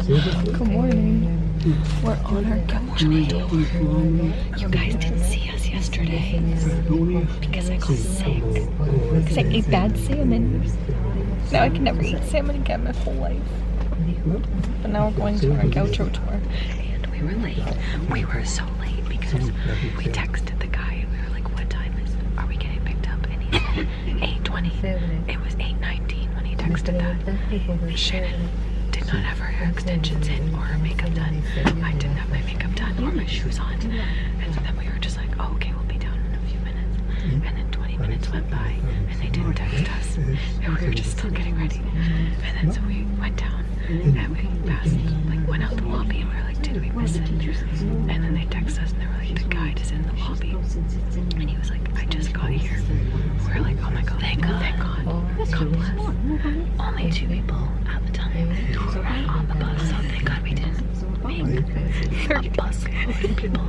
Good morning. We're on our Cowboys tour. You guys didn't see us yesterday because I got sick. Because I ate bad salmon. Now I can never eat salmon again my whole life. But now we're going to our gaucho tour. And we were late. We were so late because we texted the guy and we were like, what time are we getting picked up? And he said 8:20. It was 8:19 when he texted that. Shannon did not have her hair extensions in or her makeup done. I didn't have my makeup done or my shoes on. And then we were just like, oh, okay, we'll be down in a few minutes. And then 20 minutes went by and they didn't text us. And we were just still getting ready. And then so we went down and we passed, like went out the lobby and we were like, did we miss it? And then they texted us and they were like, the guide is in the lobby. And he was like, I just got here. We were like, oh my god, thank God. Thank God. God bless. Only 2 people at the time who were on the bus, so thank God we didn't make 30 bus people.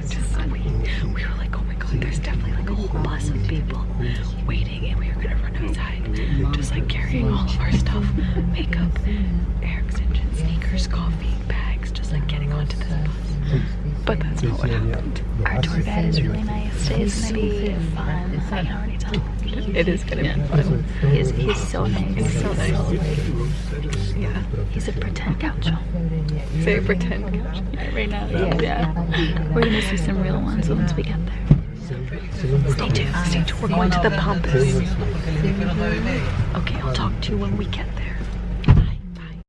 Just so we were like, oh my god, there's definitely like a whole bus of people waiting and we were gonna run outside, just like carrying all of our stuff, makeup, hair extensions, sneakers, coffee, bags, just like getting onto this bus. But that's not what happened. Our tour guide is really nice. It's gonna be fun. I can already tell. It is gonna be fun. He's so nice. He's so nice. Yeah. He's a pretend gaucho. Say pretend gaucho. Right now. Yeah. We're gonna see some real ones once we get there. Stay tuned. Stay tuned. We're going to the Pampas. Okay, I'll talk to you when we get there. Bye. Bye.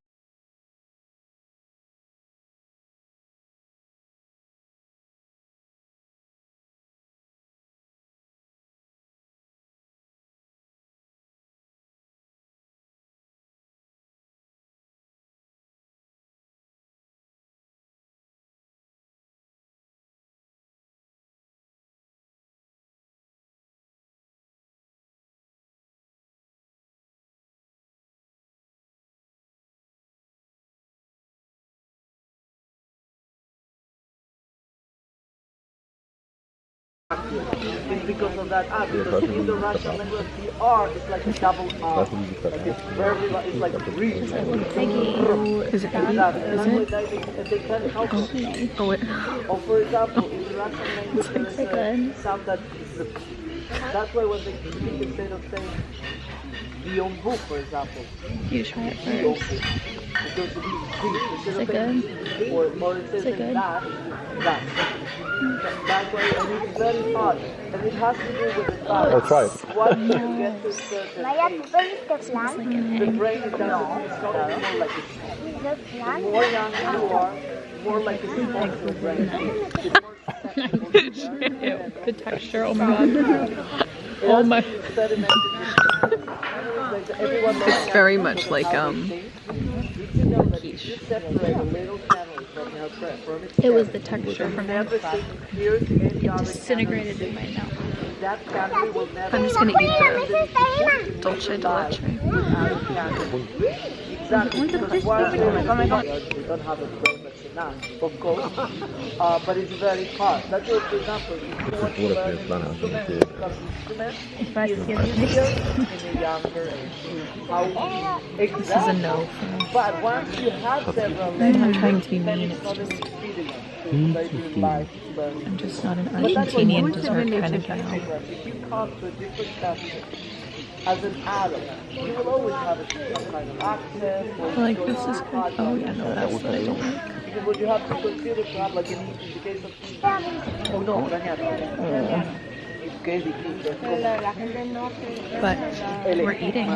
It's because of that R, because in the Russian language the R is like a double R. Like it's very, it's like a breathe. Is it? Is it? They can help you. Oh, wait. Or for example, in the Russian language there is a sound that is a, that's why when they speak instead of saying Bionbu, for example. You try it first. Because Is it good? Or instead of saying that. That's why, and it's very hard, and it has to do with the fact. Oh, try it. Once you get to a certain age, the brain is more like a the more young you are, more like a sponge brain. The texture, oh my god. Oh my. It's very much like it was the texture from it. It disintegrated in my mouth. I'm just gonna eat the dulce de leche. Exactly. We don't have a brain that's enough, of course, but it's very hard. That's why, for example, if you want to learn instruments, in a younger age. This is a no. But once you have several I'm not trying to be mean, it's just I'm just not an Argentinian dessert kind of gal. If you come to a different country as an adult, you will always have some kind of accent. Like this is good. Oh yeah, no, that's what I don't like. Because what you have to consider to have, like in the case of oh no, but we're eating.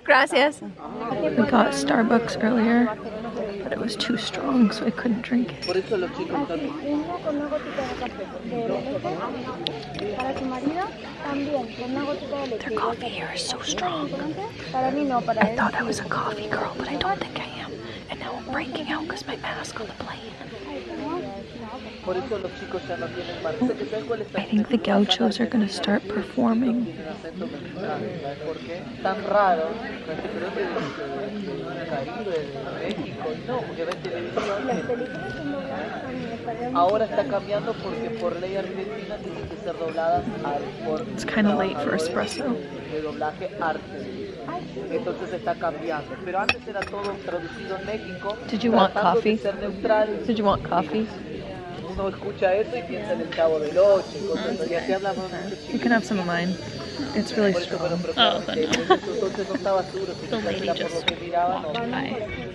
Gracias. We got Starbucks earlier, but it was too strong, so I couldn't drink it. Their coffee here is so strong. I thought I was a coffee girl, but I don't think I am. And now I'm breaking out because my mask on the plane. Por eso los chicos ya no tienen marca. ¿Sabes cuál es I think the gauchos are going to start performing. ¿Por qué? Tan raro. Pero de Caribe, de México, no, porque ven televisión. Ahora está cambiando porque por ley argentina tienen que ser dobladas por It's kind of late for espresso. de doblaje argentino. Entonces está cambiando. Pero antes era todo traducido en México. Did you want tratando coffee? de ser neutral. Did you want coffee? Uno escucha eso y piensa en el Chavo del 8 y cosas así. Así hablamos mucho. You can have some of mine. It's really strong. Oh, entonces no estaba seguro si The lady era por just lo que miraban o walked by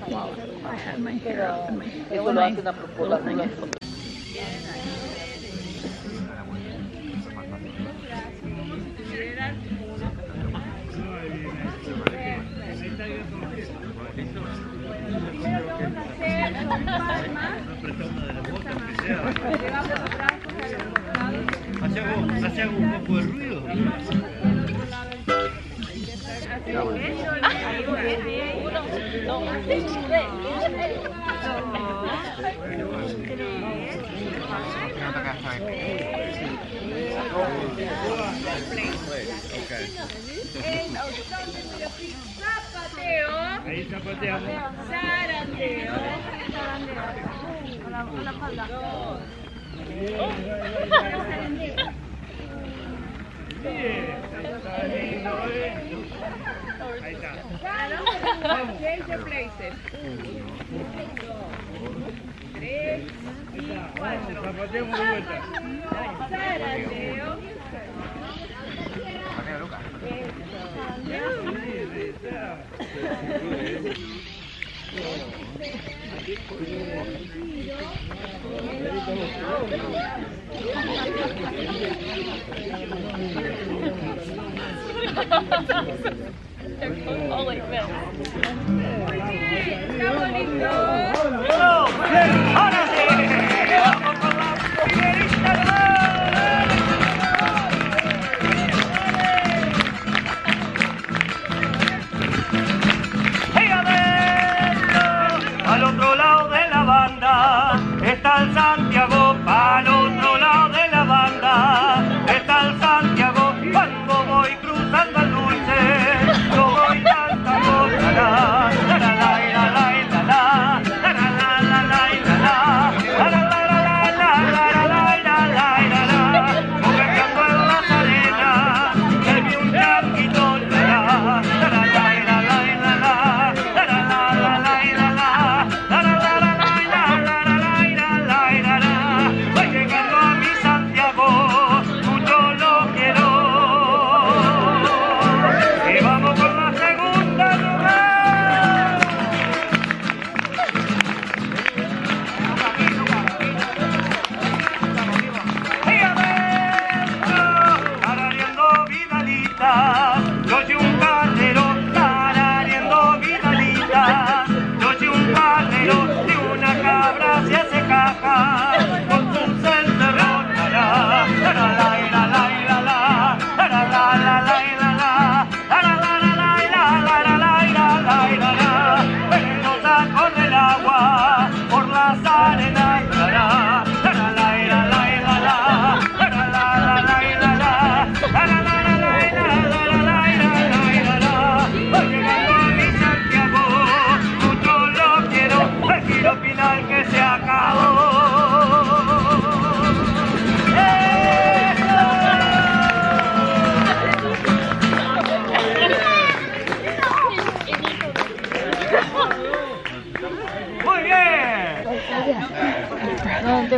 while I had my hair up and eso lo hacen a propósito. Así hago un poco de ruido. Ahí zapateamos. Zarandeo. La espalda. Ahí está. Vamos. Change places. 3 y 4. Zapateamos de vuelta. Zarandeo. All like this. Al otro lado de la banda está el Santiago, al otro lado de la banda está el Santiago. Cuando voy cruzando el dulce, yo voy cantando la la la la la la la la la la la la la la.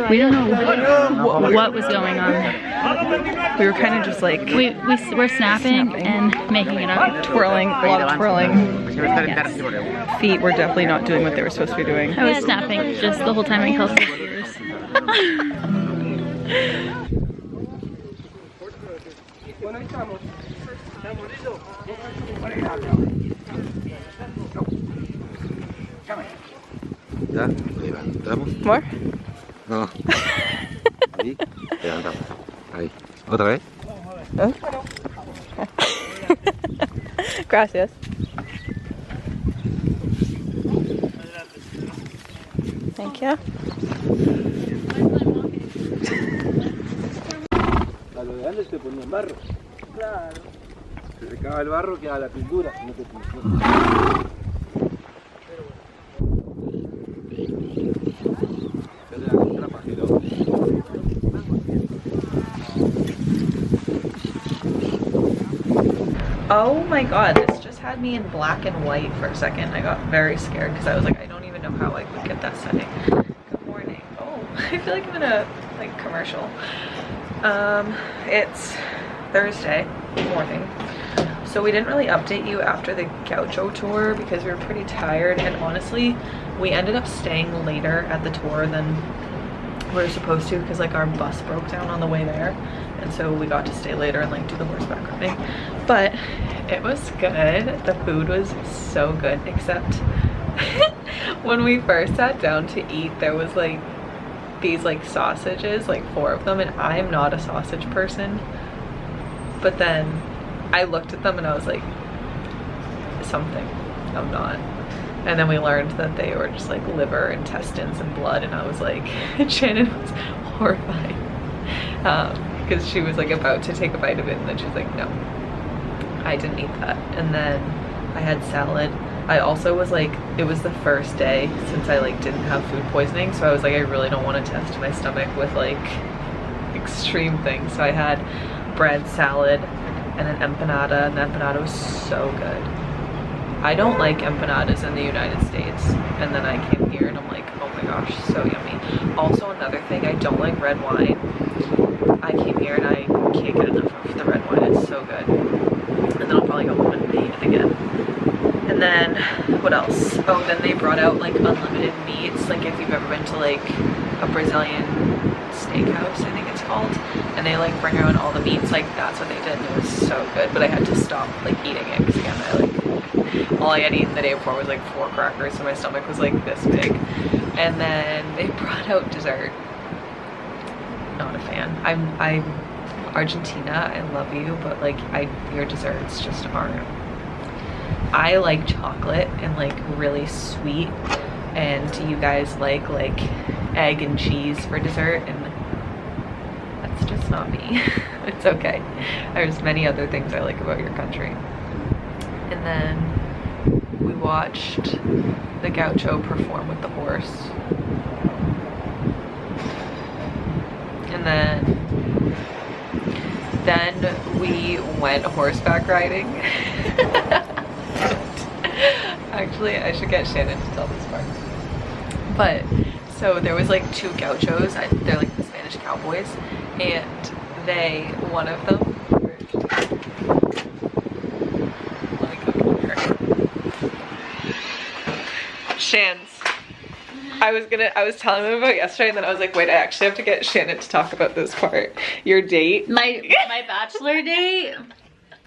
We don't know what was going on. We were kind of just like we were snapping and making it up. Twirling, a lot of twirling. Yes. Feet were definitely not doing what they were supposed to be doing. I was snapping just the whole time I held my ears. ¿Ya? Ahí va. ¿Entramos? More? No. Ahí. Levantamos. Ahí. ¿Otra vez? ¿Eh? Gracias. Thank you. te ponían barro. Claro. Se secaba el barro, quedaba la pintura, no te pintura. Oh my god, this just had me in black and white for a second. I got very scared because I was like, I don't even know how I would get that setting. Good morning. Oh, I feel like I'm in a like commercial. It's Thursday morning. So we didn't really update you after the Gaucho tour because we were pretty tired, and honestly, we ended up staying later at the tour than we were supposed to because like our bus broke down on the way there, and so we got to stay later and like do the horseback riding. But it was good. The food was so good, except when we first sat down to eat, there was like these like sausages, like 4 of them, and I am not a sausage person, but then I looked at them and I was like, something, I'm not. And then we learned that they were just like liver, intestines, and blood, and I was like, Shannon was horrified because she was like about to take a bite of it, and then she's like, no, I didn't eat that. And then I had salad. I also was like, it was the first day since I like didn't have food poisoning, so I was like, I really don't want to test my stomach with like extreme things. So I had bread, salad, and an empanada, and the empanada was so good. I don't like empanadas in the United States, and then I came here and I'm like, oh my gosh, so yummy. Also, another thing, I don't like red wine. I came here and I can't get enough of the red wine. It's so good. And then I'll probably go home and eat it again. And then what else? Oh, then they brought out like unlimited meats, like if you've ever been to like a Brazilian steakhouse, I think it's called, and they like bring around all the meats, like that's what they did, and it was so good. But I had to stop like eating it because again, I like all I had eaten the day before was like 4 crackers, so my stomach was like this big. And then they brought out dessert. Not a fan. I'm Argentina, I love you, but like your desserts just aren't. I like chocolate and like really sweet, and you guys like egg and cheese for dessert, and that's just not me. It's okay. There's many other things I like about your country. And then we watched the Gaucho perform with the horse. And then we went horseback riding. Actually, I should get Shannon to tell this part. But so there was like 2 gauchos. They're like the Spanish cowboys, and one of them. Let me come here. Shans. I was telling him about yesterday, and then I was like, wait, I actually have to get Shannon to talk about this part. Your date. My bachelor date.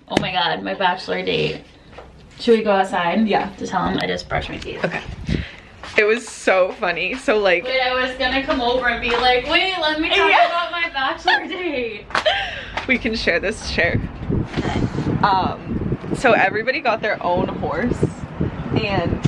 Oh my god, my bachelor date. Should we go outside? Yeah. To tell him I just brushed my teeth. Okay. It was so funny. So like, wait, I was gonna come over and be like, wait, let me talk about my bachelor date. We can share this chair. Okay. So everybody got their own horse, and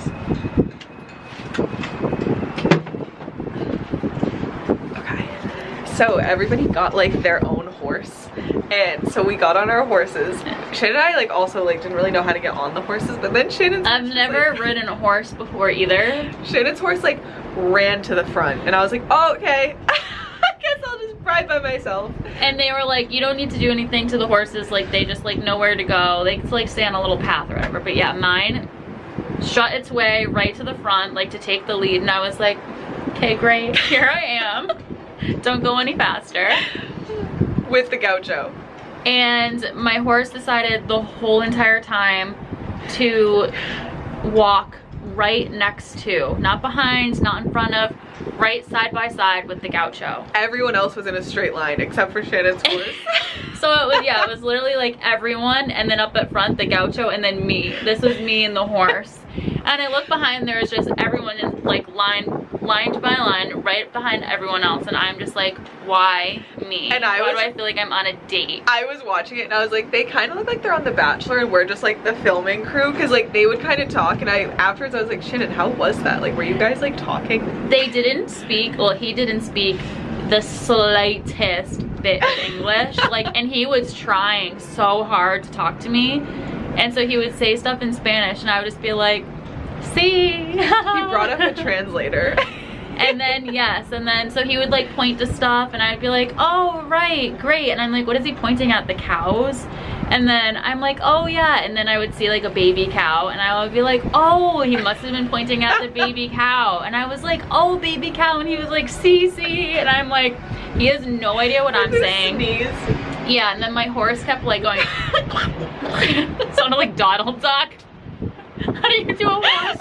so everybody got like their own horse, and so we got on our horses. Shannon and I like also like didn't really know how to get on the horses, but then I've never ridden a horse before either. Shannon's horse like ran to the front, and I was like, oh, okay. I guess I'll just ride by myself. And they were like, you don't need to do anything to the horses, like they just like know where to go. They like stay on a little path or whatever. But yeah, mine shot its way right to the front, like to take the lead, and I was like, okay, great, here I am. Don't go any faster. With the gaucho. And my horse decided the whole entire time to walk right next to, not behind, not in front of, right side by side with the gaucho. Everyone else was in a straight line except for Shannon's horse. So it was, yeah, it was literally like everyone, and then up at front the gaucho, and then me. This was me and the horse. And I look behind, there was just everyone in like line by line right behind everyone else, and I'm just like, why me? And why do I feel like I'm on a date? I was watching it and I was like, they kind of look like they're on The Bachelor and we're just like the filming crew, because like they would kind of talk, and afterwards I was like, Shannon, how was that? Like, were you guys like talking? They didn't speak, well, he didn't speak the slightest bit of English, like, and he was trying so hard to talk to me, and so he would say stuff in Spanish, and I would just be like, "See." He brought up a translator. And then, yes, and then, so he would like point to stuff, and I'd be like, "Oh, right, great." And I'm like, "What is he pointing at? The cows?" And then I'm like, "Oh yeah." And then I would see like a baby cow, and I would be like, "Oh, he must have been pointing at the baby cow." And I was like, "Oh, baby cow." And he was like, "See." And I'm like, he has no idea what I'm saying. Sneeze. Yeah, and then my horse kept like going, sounded like Donald Duck. How do you do a horse?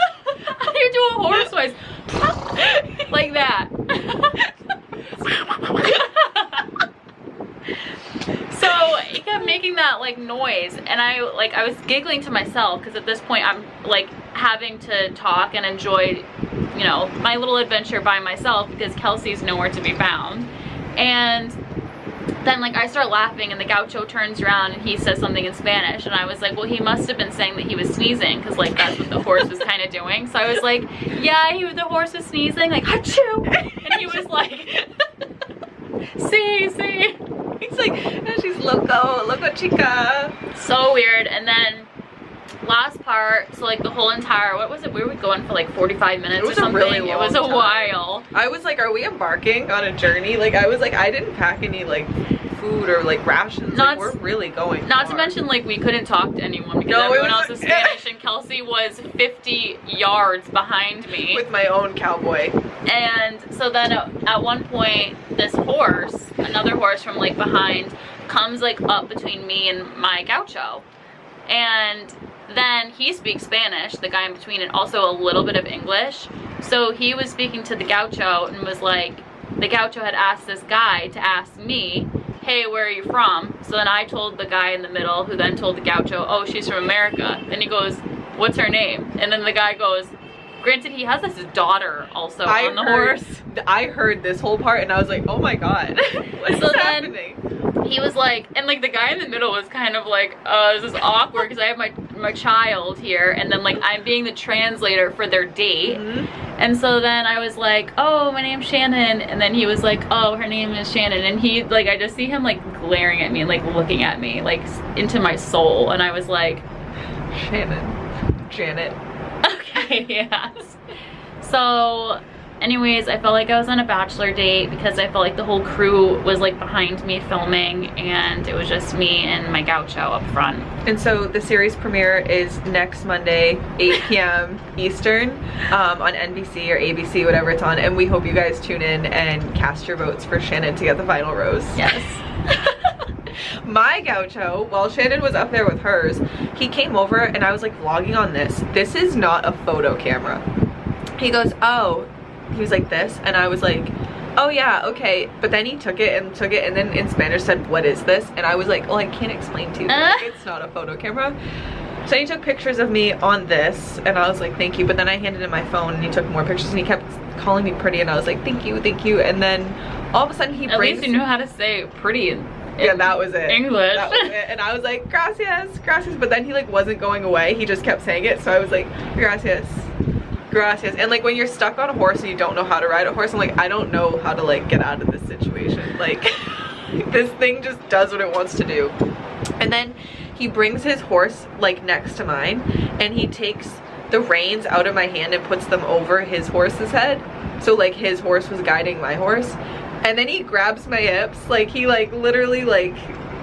How do you do a horse voice? Like that. So he kept making that like noise, and I was giggling to myself, because at this point I'm like having to talk and enjoy, you know, my little adventure by myself, because Kelsey's nowhere to be found. And then like I start laughing, and the gaucho turns around and he says something in Spanish, and I was like, well, he must have been saying that he was sneezing, because like that's what the horse was kind of doing. So I was like, yeah, the horse was sneezing, like, achoo. And he was like, see. He's like, oh, she's loco chica. So weird. And then last part, so like the whole entire, what was it, we were going for like 45 minutes or something. Really long it was a time. While. I was like, are we embarking on a journey? Like, I was like, I didn't pack any like food or like rations. Like, we're really going Not far. to mention, like, we couldn't talk to anyone because No, everyone else was Spanish, and Kelsey was 50 yards behind me. With my own cowboy. And so then at one point, this horse, another horse from like behind, comes like up between me and my gaucho. And then he speaks Spanish, the guy in between, and also a little bit of English. So he was speaking to the gaucho and was like, the gaucho had asked this guy to ask me, hey, where are you from? So then I told the guy in the middle, who then told the gaucho, oh, she's from America. Then he goes, what's her name? And then the guy goes, granted, he has this daughter also on the horse. I heard this whole part and I was like, oh my god, what is happening? He was like, and like the guy in the middle was kind of like, this is awkward because I have my child here, and then like I'm being the translator for their date. And so then I was like, oh, my name's Shannon. And then he was like, oh, her name is Shannon. And he, like, I just see him like glaring at me and like looking at me like into my soul. And I was like, Shannon, Janet. Okay, yes. So anyways, I felt like I was on a bachelor date because I felt like the whole crew was like behind me filming, and it was just me and my gaucho up front. And so the series premiere is next Monday, 8 p.m. Eastern, on NBC or ABC, whatever it's on, and we hope you guys tune in and cast your votes for Shannon to get the final rose. Yes. My gaucho, while Shannon was up there with hers, he came over and I was like vlogging on this. This is not a photo camera. He goes, oh, he was like this, and I was like, oh yeah, okay. But then he took it and then in Spanish said, what is this? And I was like, well, I can't explain to you, like, it's not a photo camera. So he took pictures of me on this, and I was like, thank you. But then I handed him my phone and he took more pictures, and he kept calling me pretty, and I was like, thank you. And then all of a sudden he At least you knew how to say pretty in yeah, that was it. English. That was it. And I was like, gracias, gracias. But then he like wasn't going away. He just kept saying it. So I was like, gracias, gracias. And like when you're stuck on a horse and you don't know how to ride a horse, I'm like, I don't know how to like get out of this situation. Like this thing just does what it wants to do. And then he brings his horse like next to mine, and he takes the reins out of my hand and puts them over his horse's head. So like his horse was guiding my horse. And then he grabs my hips, like he like literally like,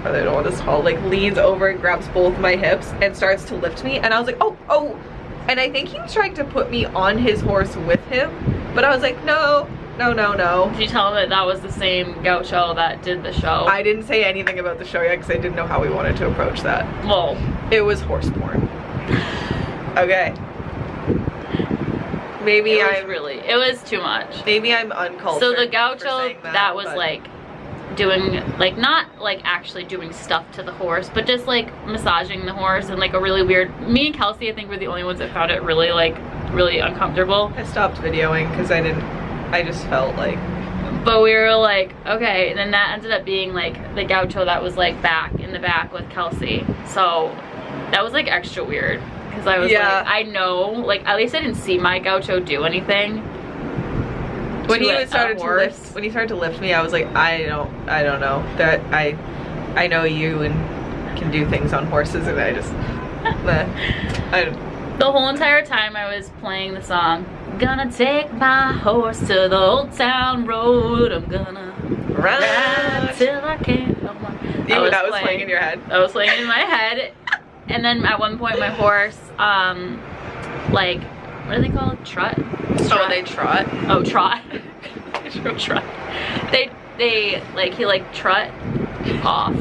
I don't know what it's called, like leans over and grabs both my hips and starts to lift me. And I was like, oh. And I think he was trying to put me on his horse with him, but I was like, no. Did you tell him that was the same gaucho that did the show? I didn't say anything about the show yet because I didn't know how we wanted to approach that. Well, it was horse porn. Okay. Maybe it was too much. Maybe I'm uncultured. So the gaucho that was but like doing like, not like actually doing stuff to the horse, but just like massaging the horse, and like a really weird, me and Kelsey I think were the only ones that found it really like really uncomfortable. I stopped videoing because I just felt like, but we were like, okay. And then that ended up being like the gaucho that was like back in the back with Kelsey, so that was like extra weird. Because I was like, I know, like, at least I didn't see my gaucho do anything. When he a started to horse. lift, when he started to lift me, I was like, I don't know that I know you and can do things on horses, and I just, The whole entire time I was playing the song, gonna take my horse to the old town road, I'm gonna ride till I can't no more. That was playing in your head. That was playing in my head. And then at one point my horse, like, what are they called? Trot? Oh, they trot? Oh, trot. Trot. They like, he like trot off.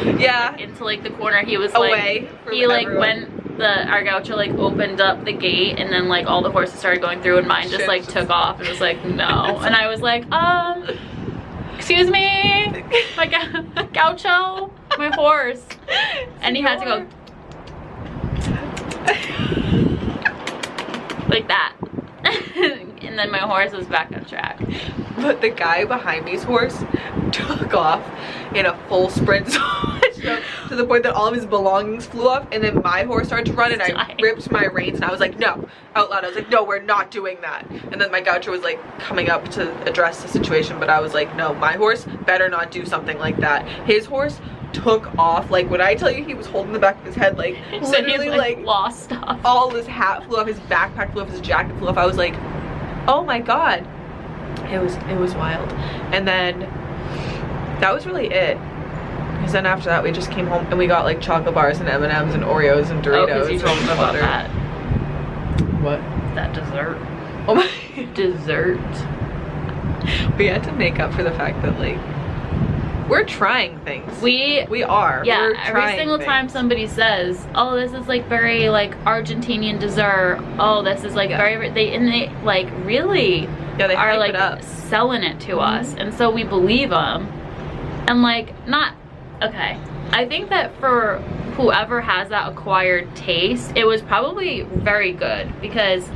Yeah. Like, into like the corner. He was away. Like, he like went, our gaucho like opened up the gate, and then like all the horses started going through, and mine just like took off and was like, no. And I was like, excuse me, my gaucho, my horse. And he had to go like that. And then my horse was back on track. But the guy behind me's horse took off in a full sprint to the point that all of his belongings flew off, and then my horse started to run, and I ripped my reins, and I was like, no, out loud, I was like, no, we're not doing that. And then my gaucho was like coming up to address the situation, but I was like, no, my horse better not do something like that. His horse took off. Like, when I tell you he was holding the back of his head, like literally like lost stuff. All his hat flew off, his backpack flew off, his jacket flew off. I was like, oh my god. It was wild. And then that was really it. Because then after that we just came home and we got like chocolate bars and M&Ms and Oreos and Doritos. Oh, because you told me about that. What? That dessert. Oh my dessert. We had to make up for the fact that like we're trying things. We are. Yeah, we're every single time somebody says, oh, this is like very like Argentinian dessert. Oh, this is like very, they like really they are like it selling it to us. And so we believe them. And like, okay. I think that for whoever has that acquired taste, it was probably very good, because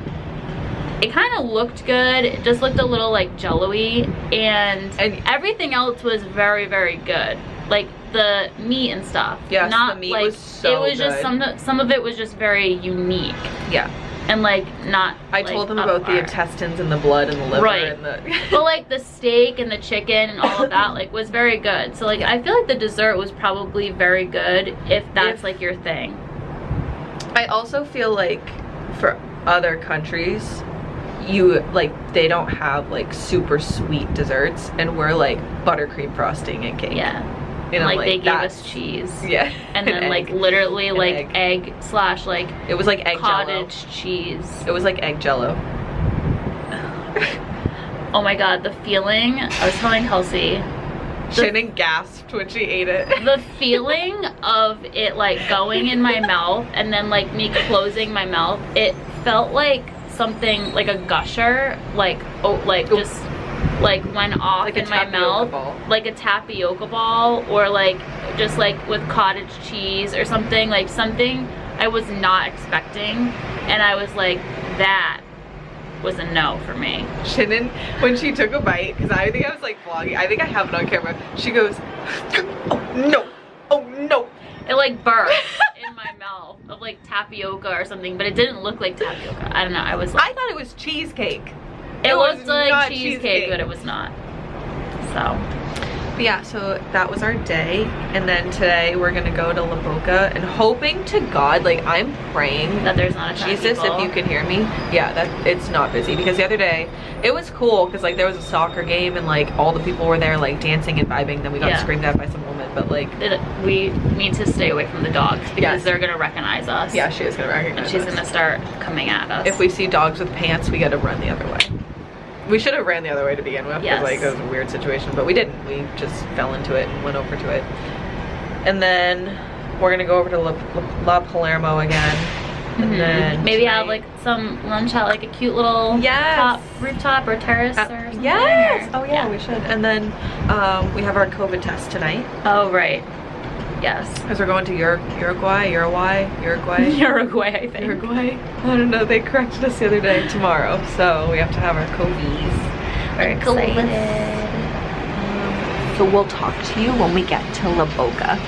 it kind of looked good. It just looked a little like jello-y, and everything else was very, very good. Like the meat and stuff. Yes, not the meat like, was so it was good. just some of it was just very unique. Yeah. And like not. I like, told them about the intestines and the blood and the liver and the. But like the steak and the chicken and all of that like was very good. So like I feel like the dessert was probably very good if that's like your thing. I also feel like for other countries, you like they don't have like super sweet desserts, and we're like buttercream frosting and cake. Yeah. And like they gave us cheese. Yeah. And then like literally like egg slash like it was like egg cottage jello. cheese. It was like egg jello. Oh my god, the feeling. I was telling Kelsey. Shannon gasped when she ate it. The feeling of it like going in my mouth and then like me closing my mouth, it felt like something like a gusher, like just like went off like in my mouth like a tapioca ball, or like just like with cottage cheese or something, like something I was not expecting, and I was like, that was a no for me. Shannon, when she took a bite, because I think I was like vlogging, I think I have it on camera, she goes, oh no, oh no. It like burst in my mouth of like tapioca or something, but it didn't look like tapioca. I don't know, I was like, I thought it was cheesecake. It looked like cheesecake, but it was not. So. But yeah, so that was our day, and then today we're gonna go to La Boca, and hoping to God, like I'm praying that there's not a ton of Jesus, people. if you can hear me, yeah, that it's not busy, because the other day it was cool because like there was a soccer game and like all the people were there like dancing and vibing. Then we got screamed at by some woman, but like we need to stay away from the dogs because they're gonna recognize us. Yeah, she is gonna recognize us. And she's gonna start coming at us. If we see dogs with pants, we gotta run the other way. We should have ran the other way to begin with, because like it was a weird situation, but we didn't. We just fell into it and went over to it. And then we're gonna go over to La Palermo again, and then maybe have like some lunch at like a cute little rooftop or terrace or something. Yes. Oh yeah, we should. And then we have our COVID test tonight. Oh right. Yes. Because we're going to Uruguay, I think. Uruguay. I don't know, they corrected us the other day, tomorrow. So we have to have our COVIDs. Very excited. So we'll talk to you when we get to La Boca.